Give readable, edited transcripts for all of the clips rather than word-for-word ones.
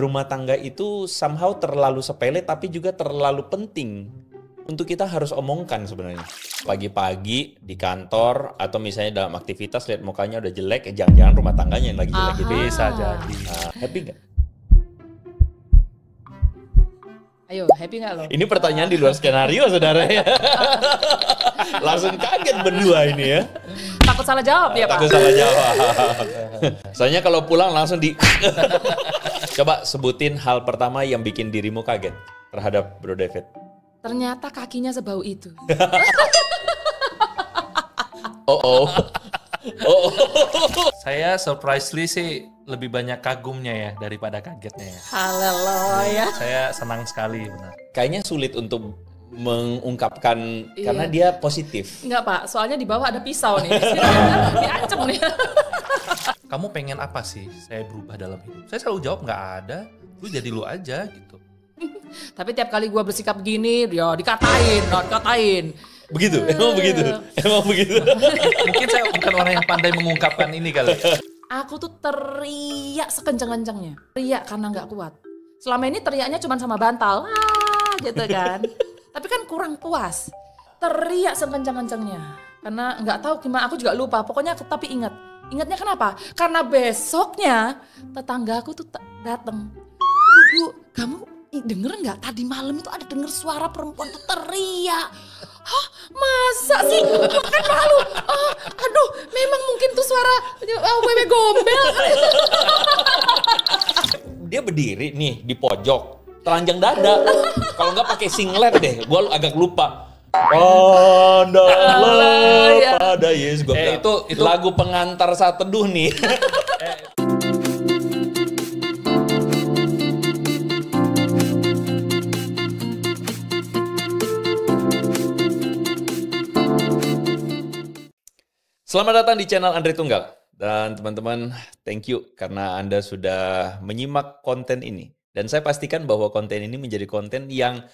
Rumah tangga itu somehow terlalu sepele tapi juga terlalu penting untuk kita harus omongkan sebenarnya. Pagi-pagi di kantor atau misalnya dalam aktivitas lihat mukanya udah jelek, jangan-jangan rumah tangganya yang lagi jelek gitu. Bisa jadi. Happy nggak? Ayo, happy nggak lo? Ini pertanyaan di luar skenario, saudara ya. Langsung kaget berdua ini ya. Takut salah jawab ya, Pak? Takut salah jawab. Soalnya kalau pulang langsung di... Coba sebutin hal pertama yang bikin dirimu kaget terhadap Bro David. Ternyata kakinya sebau itu. Oh. Saya surprisingly sih lebih banyak kagumnya ya daripada kagetnya ya. Haleluya. Saya senang sekali benar. Kayaknya sulit untuk mengungkapkan karena Iya. dia positif. Enggak, Pak. Soalnya di bawah ada pisau nih. Diancam nih. Kamu pengen apa sih saya berubah dalam hidup? Saya selalu jawab nggak ada. Lu jadi lu aja gitu. Tapi tiap kali gua bersikap gini, ya dikatain. Begitu? Emang begitu? Emang begitu? Mungkin saya bukan orang yang pandai mengungkapkan ini kali ya. Aku tuh teriak sekencang-kencangnya. Teriak karena nggak kuat. Selama ini teriaknya cuma sama bantal. Gitu kan. Tapi kan kurang puas. Teriak sekencang-kencangnya. Karena nggak tahu gimana, aku juga lupa. Pokoknya tapi ingat. Ingatnya kenapa? Karena besoknya tetanggaku tuh datang. Bu, kamu denger nggak tadi malam itu ada denger suara perempuan tuh teriak. Hah, masa sih? Makan malu. Aduh, memang mungkin tuh suara wewe gombel. Dia berdiri nih di pojok, telanjang dada. Kalau nggak pakai singlet deh, gue agak lupa. Pandanlah pada Yesus. Itu lagu pengantar saat teduh nih. Selamat datang di channel Andre Tunggal. Dan teman-teman, thank you karena Anda sudah menyimak konten ini. Dan saya pastikan bahwa konten ini menjadi konten yang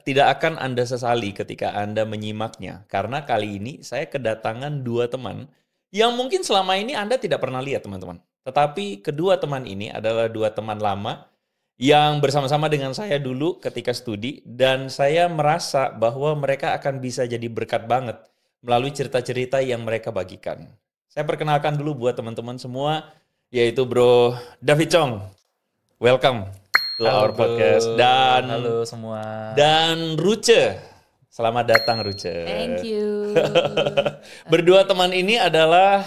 tidak akan Anda sesali ketika Anda menyimaknya. Karena kali ini saya kedatangan dua teman yang mungkin selama ini Anda tidak pernah lihat, teman-teman. Tetapi kedua teman ini adalah dua teman lama yang bersama-sama dengan saya dulu ketika studi. Dan saya merasa bahwa mereka akan bisa jadi berkat banget melalui cerita-cerita yang mereka bagikan. Saya perkenalkan dulu buat teman-teman semua, yaitu Bro David Chong. Welcome to our podcast. Dan halo semua. Dan Ruce. Selamat datang Ruce. Thank you. Berdua teman ini adalah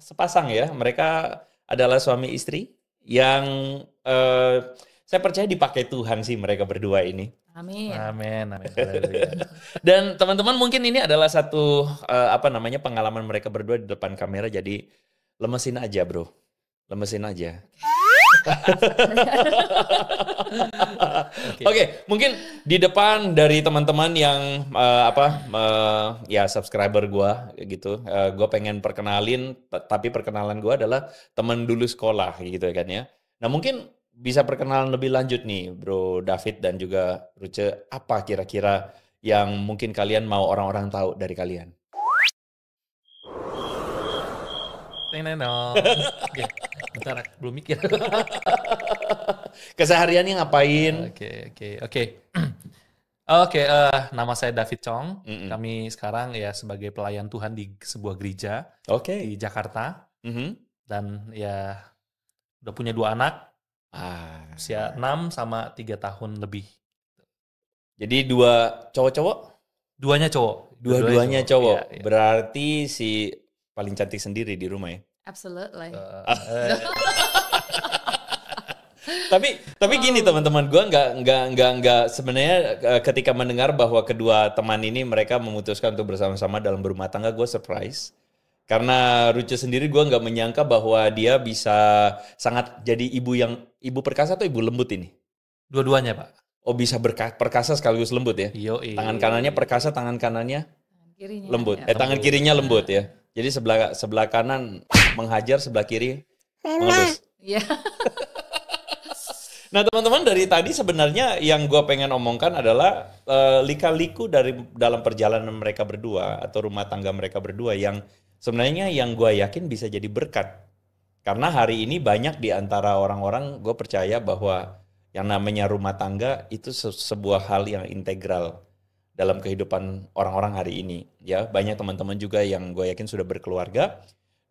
sepasang ya. Mereka adalah suami istri yang saya percaya dipakai Tuhan sih mereka berdua ini. Amin. Amin. Dan teman-teman mungkin ini adalah satu pengalaman mereka berdua di depan kamera, jadi lemesin aja bro, lemesin aja. Oke, mungkin di depan dari teman-teman yang ya subscriber gua gitu, gua pengen perkenalin, tapi perkenalan gua adalah teman dulu sekolah gitu kan ya. Nah mungkin bisa perkenalan lebih lanjut nih Bro David dan juga Ruce, apa kira-kira yang mungkin kalian mau orang-orang tahu dari kalian? Oke, bentar, belum mikir. Kesehariannya ngapain? Oke, nama saya David Chong. Kami sekarang ya sebagai pelayan Tuhan di sebuah gereja di Jakarta. Dan ya udah punya 2 anak. Usia 6 sama 3 tahun lebih. Jadi 2 cowok-cowok? Duanya cowok. Dua-duanya cowok. Iya. Berarti si paling cantik sendiri di rumah ya? Absolutely. Tapi gini teman-teman, gue nggak sebenarnya ketika mendengar bahwa kedua teman ini mereka memutuskan untuk bersama-sama dalam berumah tangga, gue surprise. Karena Ruce sendiri gue nggak menyangka bahwa dia bisa sangat jadi ibu perkasa atau ibu lembut ini? Dua-duanya Pak. Oh bisa perkasa sekaligus lembut ya? Yoi. Tangan kanannya perkasa, tangan kanannya Kirinya, lembut. ya. Tangan kirinya lembut ya. Jadi sebelah kanan menghajar, sebelah kiri mengelus. Iya. Nah teman-teman, dari tadi sebenarnya yang gue pengen omongkan adalah lika-liku dari dalam perjalanan mereka berdua atau rumah tangga mereka berdua yang sebenarnya yang gue yakin bisa jadi berkat Karena hari ini banyak di antara orang-orang, gue percaya bahwa yang namanya rumah tangga itu sebuah hal yang integral dalam kehidupan orang-orang hari ini. Ya, banyak teman-teman juga yang gue yakin sudah berkeluarga.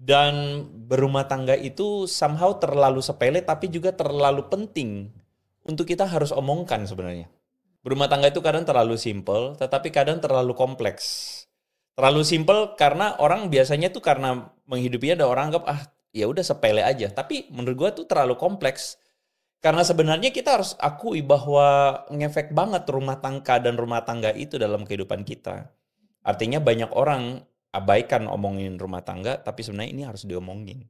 Dan berumah tangga itu somehow terlalu sepele tapi juga terlalu penting untuk kita harus omongkan sebenarnya. Berumah tangga itu kadang terlalu simple tetapi kadang terlalu kompleks. Terlalu simple karena orang biasanya tuh karena menghidupinya ada orang anggap ya udah sepele aja. Tapi menurut gue tuh terlalu kompleks. Karena sebenarnya kita harus akui bahwa ngefek banget rumah tangga dan rumah tangga itu dalam kehidupan kita. Artinya banyak orang abaikan omongin rumah tangga, tapi sebenarnya ini harus diomongin.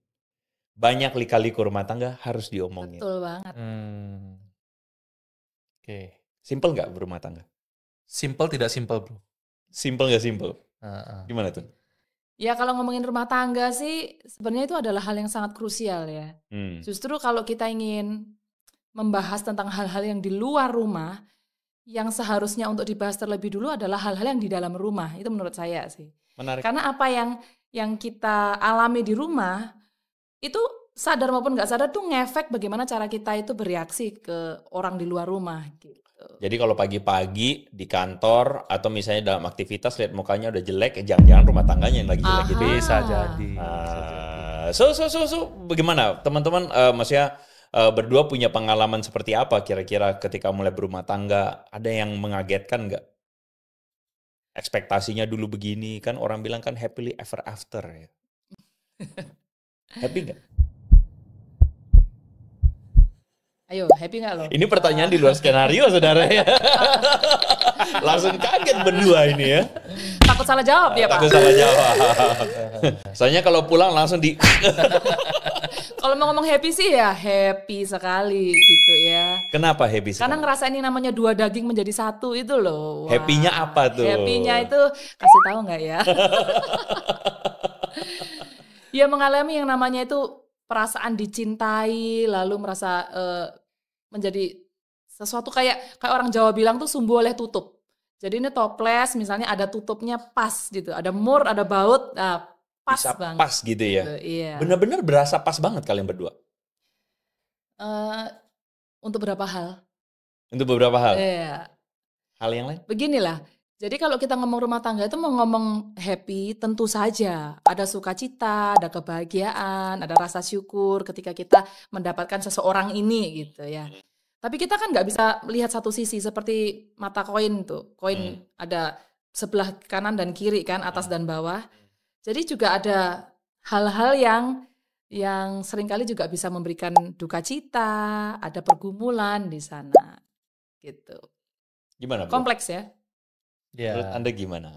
Banyak lika-liku rumah tangga harus diomongin. Betul banget. Oke. Simple nggak berumah tangga? Simple tidak simple, bro. Simple nggak simple? Gimana tuh? Ya kalau ngomongin rumah tangga sih, sebenarnya itu adalah hal yang sangat krusial ya. Justru kalau kita ingin membahas tentang hal-hal yang di luar rumah, yang seharusnya untuk dibahas terlebih dulu adalah hal-hal yang di dalam rumah. Itu menurut saya sih. Menarik. Karena apa yang kita alami di rumah itu sadar maupun nggak sadar tuh ngefek bagaimana cara kita itu bereaksi ke orang di luar rumah gitu. Jadi kalau pagi-pagi di kantor atau misalnya dalam aktivitas lihat mukanya udah jelek, jangan-jangan rumah tangganya yang lagi jelek gitu. Bisa jadi. So bagaimana teman-teman maksudnya berdua punya pengalaman seperti apa kira-kira ketika mulai berumah tangga? Ada yang mengagetkan nggak? Ekspektasinya dulu begini, kan orang bilang kan happily ever after ya. Happy nggak? Ayo, happy nggak lo? Ini pertanyaan di luar skenario, saudara ya. Langsung kaget berdua ini ya. Takut salah jawab ya, Pak? Takut salah jawab. Soalnya kalau pulang langsung di... Kalau mau ngomong happy sih ya happy sekali gitu ya. Kenapa happy sekali? Karena ngerasain ini namanya dua daging menjadi satu itu loh. Wah. Happy-nya apa tuh? Happy-nya itu kasih tahu nggak ya? Ya mengalami yang namanya itu perasaan dicintai, lalu merasa menjadi sesuatu kayak orang Jawa bilang tuh sumbu oleh tutup. Jadi ini toples misalnya ada tutupnya pas gitu, ada mur, ada baut, nah pas bisa banget. Pas gitu ya? Iya. Benar-benar berasa pas banget kalian berdua? Untuk beberapa hal. Untuk beberapa hal? Iya. Hal yang lain? Beginilah, jadi kalau kita ngomong rumah tangga itu mau ngomong happy tentu saja. Ada sukacita, ada kebahagiaan, ada rasa syukur ketika kita mendapatkan seseorang ini gitu ya. Tapi kita kan nggak bisa melihat satu sisi seperti mata koin tuh. Koin ada sebelah kanan dan kiri kan, atas dan bawah. Jadi juga ada hal-hal yang seringkali juga bisa memberikan duka cita, ada pergumulan di sana, gitu. Gimana, Bro? Kompleks ya? Ya. Menurut Anda gimana?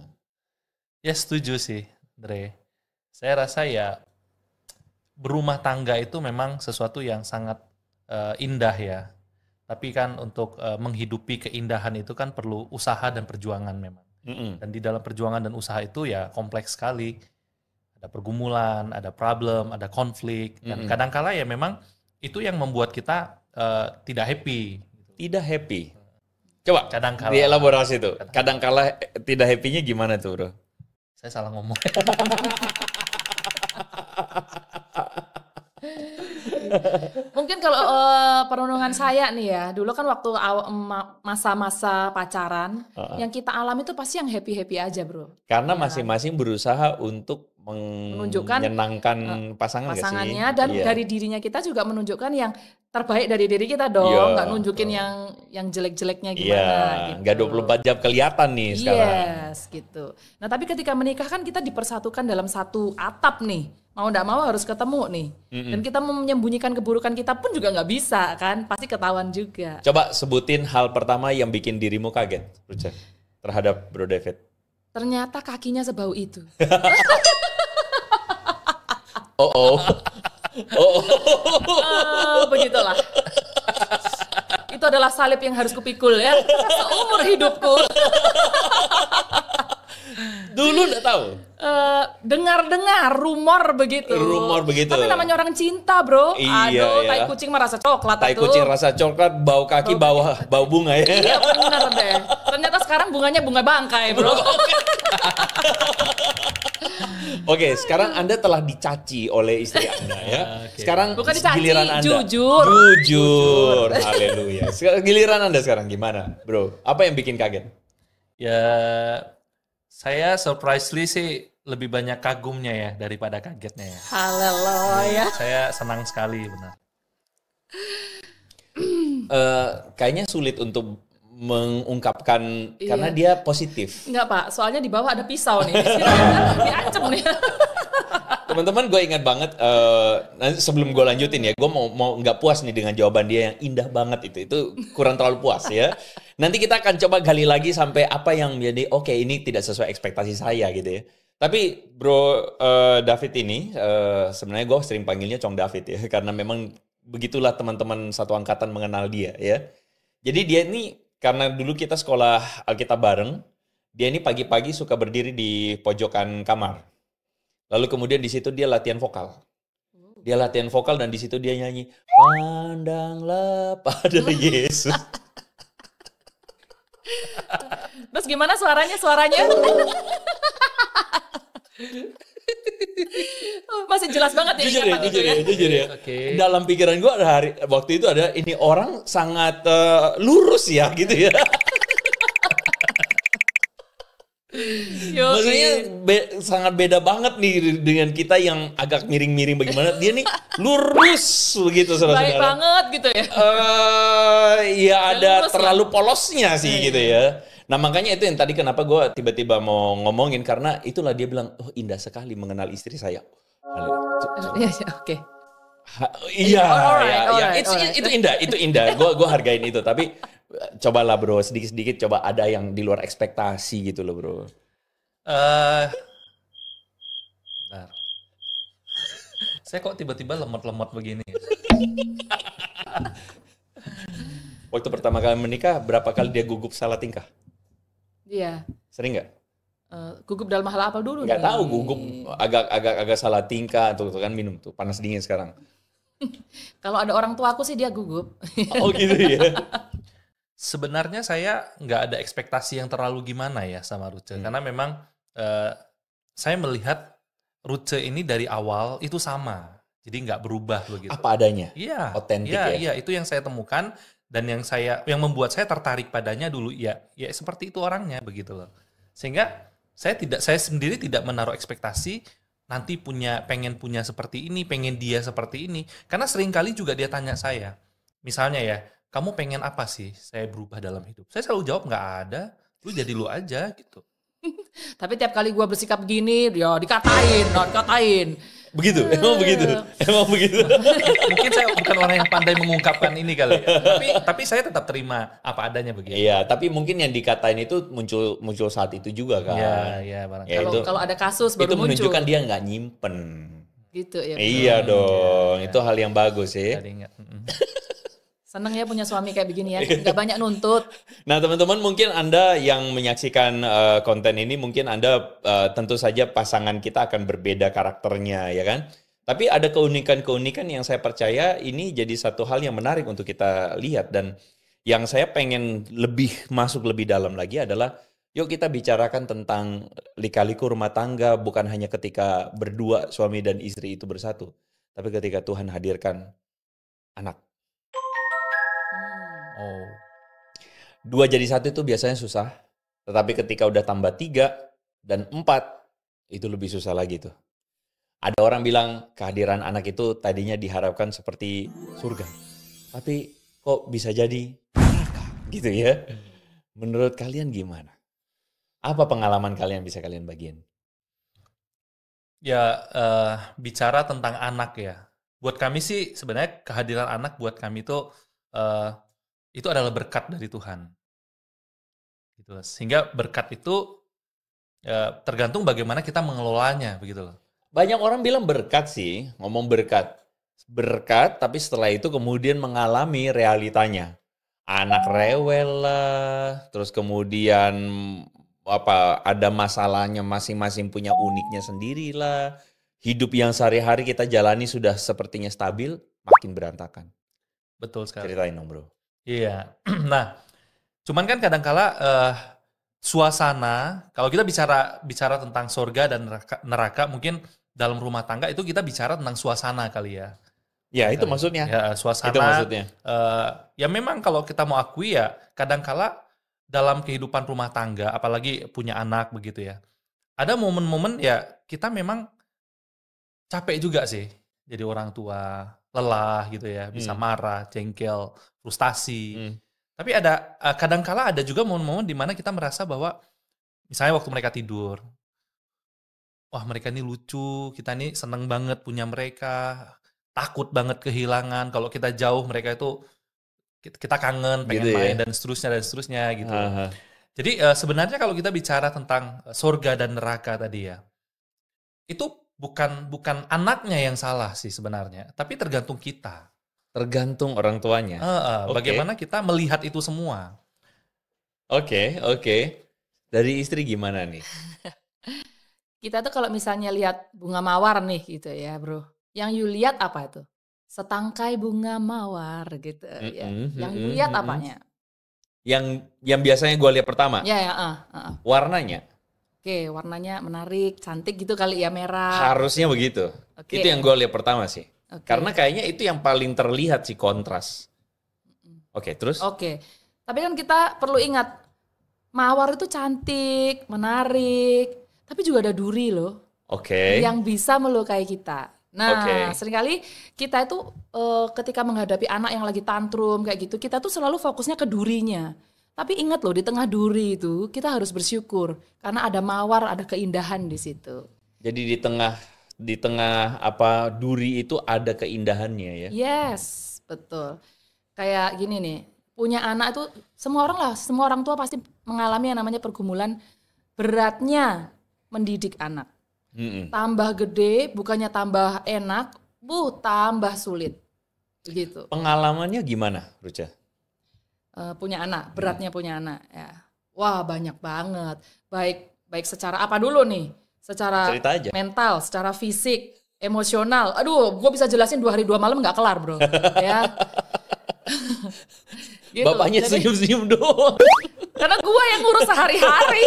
Ya setuju sih, Dre. Saya rasa ya berumah tangga itu memang sesuatu yang sangat indah ya. Tapi kan untuk menghidupi keindahan itu kan perlu usaha dan perjuangan memang. Dan di dalam perjuangan dan usaha itu ya kompleks sekali. Ada pergumulan, ada problem, ada konflik. Dan kadangkala ya memang itu yang membuat kita tidak happy. Tidak happy? Coba kadangkala dielaborasi tuh. Kadangkala tidak happy-nya gimana tuh, Bro? Saya salah ngomong. Mungkin kalau perenungan saya nih ya, dulu kan waktu masa-masa pacaran, yang kita alami itu pasti yang happy-happy aja, Bro. Karena masing-masing berusaha untuk menyenangkan pasangannya dan dari dirinya kita juga menunjukkan yang terbaik dari diri kita dong, nggak nunjukin yang jelek-jeleknya gimana. Gitu. Nggak 24 jam kelihatan nih sekarang. Yes, gitu. Nah tapi ketika menikah kan kita dipersatukan dalam satu atap nih. Mau nggak mau harus ketemu nih. Dan kita menyembunyikan keburukan kita pun juga nggak bisa kan. Pasti ketahuan juga. Coba sebutin hal pertama yang bikin dirimu kaget, Ruce, terhadap Bro David. Ternyata kakinya sebau itu. Begitulah. Itu adalah salib yang harus kupikul ya. Seumur hidupku. Dulu udah tahu? Dengar-dengar rumor begitu. Tapi namanya orang cinta, Bro. Iya. Tai kucing mah rasa coklat. Tai kucing rasa coklat, bau kaki, bau bunga ya. Iya benar deh. Ternyata sekarang bunganya bunga bangkai, Bro. Oke, sekarang Anda telah dicaci oleh istri Anda ya. Sekarang Bukan dicaci, giliran Anda. jujur. Jujur. Haleluya. Sekarang giliran Anda sekarang gimana, Bro? Apa yang bikin kaget? Ya, saya surprisingly sih lebih banyak kagumnya ya daripada kagetnya ya. Haleluya. Saya senang sekali benar. Kayaknya sulit untuk mengungkapkan karena dia positif. Enggak Pak, soalnya di bawah ada pisau nih. Diancem nih. Teman-teman, gue ingat banget sebelum gue lanjutin ya, gue mau nggak puas nih dengan jawaban dia yang indah banget itu kurang terlalu puas ya. Nanti kita akan coba gali lagi sampai apa yang menjadi oke, ini tidak sesuai ekspektasi saya gitu ya. Tapi Bro David ini sebenarnya gue sering panggilnya Cong David ya, karena memang begitulah teman-teman satu angkatan mengenal dia ya. Jadi dia ini karena dulu kita sekolah Alkitab bareng, dia ini pagi-pagi suka berdiri di pojokan kamar. Lalu kemudian di situ dia latihan vokal. Dia latihan vokal dan di situ dia nyanyi, "Pandanglah pada Yesus." Terus gimana suaranya? Masih jelas banget ya. Jujur ya. Okay. Dalam pikiran gue waktu itu ada ini orang sangat lurus ya gitu ya. Maksudnya sangat beda banget nih dengan kita yang agak miring-miring bagaimana. Dia nih lurus begitu saudara-saudara. Baik banget gitu ya. Ya ada terlalu polosnya sih gitu ya. Nah makanya itu yang tadi kenapa gue tiba-tiba mau ngomongin, karena itulah dia bilang, oh indah sekali mengenal istri saya. Oke. Iya, itu indah. Gue hargain itu. Tapi cobalah bro, sedikit-sedikit coba ada yang di luar ekspektasi gitu loh bro. Bentar. Saya kok tiba-tiba lemot-lemot begini. Waktu pertama kali menikah, berapa kali dia gugup salah tingkah? Iya. Sering nggak? Gugup dalam hal apa dulu? Nggak tahu, gugup agak salah tingkah tuh kan minum tuh panas dingin sekarang. Kalau ada orang tua aku sih dia gugup. Oh gitu ya. Sebenarnya saya nggak ada ekspektasi yang terlalu gimana ya sama Ruce, karena memang saya melihat Ruce ini dari awal itu sama, jadi nggak berubah begitu. Apa adanya? Iya. Otentik ya. Iya, itu yang saya temukan. Dan yang membuat saya tertarik padanya dulu ya seperti itu orangnya begitu loh. Sehingga saya sendiri tidak menaruh ekspektasi nanti pengen punya seperti ini, pengen dia seperti ini. Karena seringkali juga dia tanya saya, misalnya ya, kamu pengen apa sih saya berubah dalam hidup? Saya selalu jawab nggak ada, lu jadi lu aja gitu. Tapi tiap kali gue bersikap gini, ya dikatain. Begitu, emang begitu. Mungkin saya bukan orang yang pandai mengungkapkan ini kali ya. Tapi saya tetap terima apa adanya begitu. Iya, tapi mungkin yang dikatain itu muncul saat itu juga kan. Iya, barangkali. Ya, kalau ada kasus baru muncul. Itu menunjukkan dia nggak nyimpen. Gitu ya. Iya dong, itu hal yang bagus ya. Seneng ya punya suami kayak begini ya, nggak banyak nuntut. Nah teman-teman, mungkin Anda yang menyaksikan konten ini, mungkin Anda tentu saja pasangan kita akan berbeda karakternya ya kan. Tapi ada keunikan-keunikan yang saya percaya ini jadi satu hal yang menarik untuk kita lihat. Dan yang saya pengen masuk lebih dalam lagi adalah, yuk kita bicarakan tentang lika-liku rumah tangga, bukan hanya ketika berdua suami dan istri itu bersatu, tapi ketika Tuhan hadirkan anak. Oh. 2 jadi 1 itu biasanya susah, tetapi ketika udah tambah 3 dan 4 itu lebih susah lagi tuh. Ada orang bilang kehadiran anak itu tadinya diharapkan seperti surga, tapi kok bisa jadi neraka gitu ya. Menurut kalian gimana? Apa pengalaman kalian bisa kalian bagiin? Ya bicara tentang anak ya, buat kami sih sebenarnya kehadiran anak buat kami itu adalah berkat dari Tuhan. Gitu. Sehingga berkat itu tergantung bagaimana kita mengelolanya, begitu loh. Banyak orang bilang berkat sih, ngomong berkat. Berkat, tapi setelah itu kemudian mengalami realitanya. Anak rewel lah, terus kemudian ada masalahnya masing-masing punya uniknya sendiri lah. Hidup yang sehari-hari kita jalani sudah sepertinya stabil, makin berantakan. Betul sekali. Ceritain dong bro. Iya, nah, cuman kan kadangkala suasana, kalau kita bicara tentang surga dan neraka, mungkin dalam rumah tangga itu kita bicara tentang suasana kali ya. Ya, itu maksudnya. Ya, suasana. Itu maksudnya. Ya memang kalau kita mau akui ya, kadangkala dalam kehidupan rumah tangga, apalagi punya anak begitu ya, ada momen-momen ya kita memang capek juga sih jadi orang tua, lelah gitu ya, bisa marah, jengkel, frustasi. Tapi ada kadangkala ada juga momen-momen di mana kita merasa bahwa misalnya waktu mereka tidur, wah mereka ini lucu, kita ini seneng banget punya mereka, takut banget kehilangan, kalau kita jauh mereka itu kita kangen, pengen gitu main ya? dan seterusnya gitu. Jadi sebenarnya kalau kita bicara tentang surga dan neraka tadi ya, itu bukan anaknya yang salah sih sebenarnya, tapi tergantung kita. Tergantung orang tuanya. Bagaimana kita melihat itu semua. Oke. Dari istri gimana nih? Kita tuh kalau misalnya lihat bunga mawar nih gitu ya bro. Yang you lihat apa itu? Setangkai bunga mawar gitu ya. Yang you lihat apanya? Yang biasanya gue lihat pertama? Warnanya? Oke, warnanya menarik, cantik gitu kali ya, merah. Harusnya begitu. Itu yang gue lihat pertama sih. Karena kayaknya itu yang paling terlihat sih, kontras. Oke, terus? Oke, tapi kan kita perlu ingat, mawar itu cantik, menarik, tapi juga ada duri loh. Yang bisa melukai kita. Nah, seringkali kita itu ketika menghadapi anak yang lagi tantrum kayak gitu, kita tuh selalu fokusnya ke durinya. Tapi ingat loh, di tengah duri itu kita harus bersyukur karena ada mawar, ada keindahan di situ. Jadi di tengah apa duri itu ada keindahannya ya? Yes, betul. Kayak gini nih, punya anak itu semua orang tua pasti mengalami yang namanya pergumulan beratnya mendidik anak. Tambah gede, bukannya tambah enak, tambah sulit. Begitu. Pengalamannya gimana, Ruca? Punya anak, beratnya punya anak. Ya. Wah, banyak banget. Baik secara apa dulu nih? Secara mental, secara fisik, emosional. Aduh, gue bisa jelasin 2 hari 2 malam nggak kelar, bro. Ya. Gitu. Bapaknya senyum-senyum doang. Karena gue yang ngurus sehari-hari.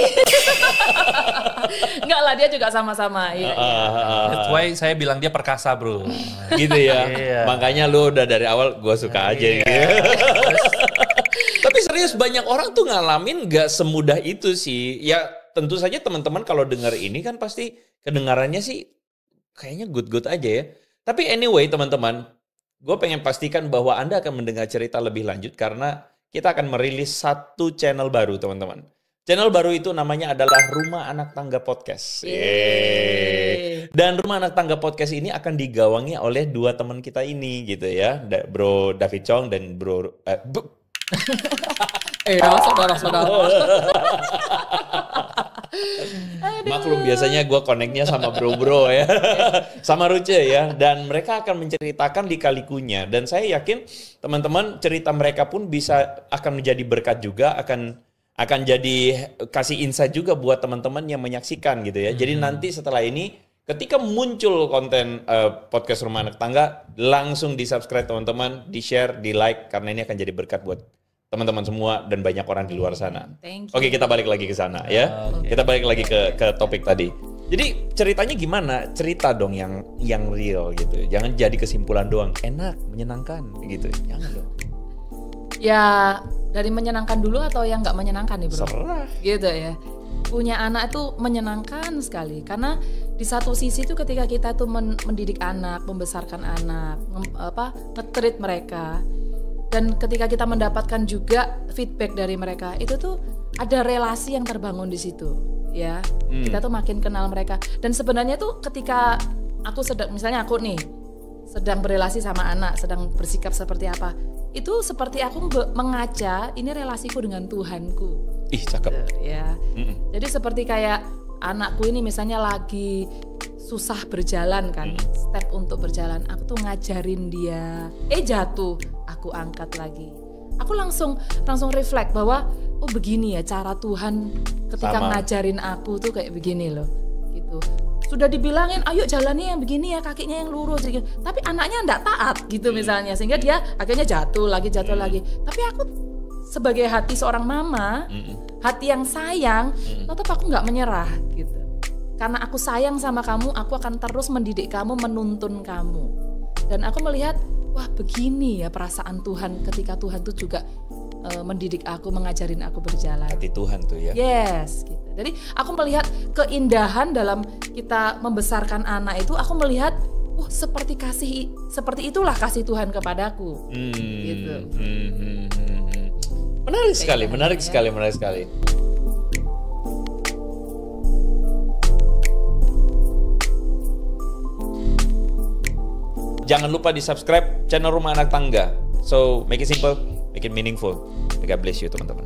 Enggak lah, dia juga sama-sama. That's why saya bilang dia perkasa, bro. Gitu ya. Makanya lu udah dari awal gue suka aja gitu. Tapi serius banyak orang tuh ngalamin gak semudah itu sih. Ya tentu saja teman-teman kalau dengar ini kan pasti kedengarannya sih kayaknya good-good aja ya. Tapi anyway teman-teman, gue pengen pastikan bahwa Anda akan mendengar cerita lebih lanjut karena kita akan merilis satu channel baru teman-teman. Channel baru itu namanya adalah Rumah Anak Tangga Podcast. Dan Rumah Anak Tangga Podcast ini akan digawangi oleh 2 teman kita ini gitu ya. Bro David Chong dan Bro... saudara-saudara. Maklum biasanya gue connect-nya sama bro-bro ya. Sama Ruce ya. Dan mereka akan menceritakan lika-likunya. Dan saya yakin teman-teman cerita mereka pun akan menjadi berkat juga. Akan jadi kasih insight juga buat teman-teman yang menyaksikan gitu ya. Jadi nanti setelah ini ketika muncul konten podcast Rumah Anak Tangga, langsung di-subscribe teman-teman, di-share, di-like. Karena ini akan jadi berkat buat teman-teman semua dan banyak orang di luar sana. Oke, kita balik lagi ke sana ya. Kita balik lagi ke topik tadi. Jadi ceritanya gimana? Cerita dong yang real gitu. Jangan jadi kesimpulan doang. Enak, menyenangkan gitu. Jangan dong. Ya dari menyenangkan dulu atau yang nggak menyenangkan nih bro? Serah. Gitu ya. Punya anak itu menyenangkan sekali karena di satu sisi itu ketika kita tuh mendidik anak, membesarkan anak, nge-treat mereka. Dan ketika kita mendapatkan juga feedback dari mereka, itu tuh ada relasi yang terbangun di situ, ya. Kita tuh makin kenal mereka. Dan sebenarnya tuh ketika misalnya aku nih sedang berelasi sama anak, sedang bersikap seperti apa, itu seperti aku mengaca ini relasiku dengan Tuhanku. Ih, cakep. Ya. Jadi seperti kayak anakku ini misalnya lagi susah berjalan kan, step untuk berjalan, aku tuh ngajarin dia, jatuh, aku angkat lagi. Aku langsung reflect bahwa oh begini ya cara Tuhan ketika ngajarin aku tuh kayak begini loh, gitu. Sudah dibilangin ayo jalannya yang begini ya, kakinya yang lurus gitu. Tapi anaknya enggak taat gitu misalnya, sehingga dia akhirnya jatuh lagi. Tapi aku sebagai hati seorang mama hati yang sayang, tetap aku nggak menyerah gitu. Karena aku sayang sama kamu, aku akan terus mendidik kamu, menuntun kamu. Dan aku melihat, wah begini ya perasaan Tuhan ketika Tuhan tuh juga mendidik aku, mengajarin aku berjalan. Hati Tuhan tuh ya. Yes, gitu. Jadi aku melihat keindahan dalam kita membesarkan anak itu, aku melihat, seperti itulah kasih Tuhan kepadaku. Gitu. Menarik sekali. Jangan lupa di subscribe channel Rumah Anak Tangga. So make it simple, make it meaningful. May God bless you teman-teman.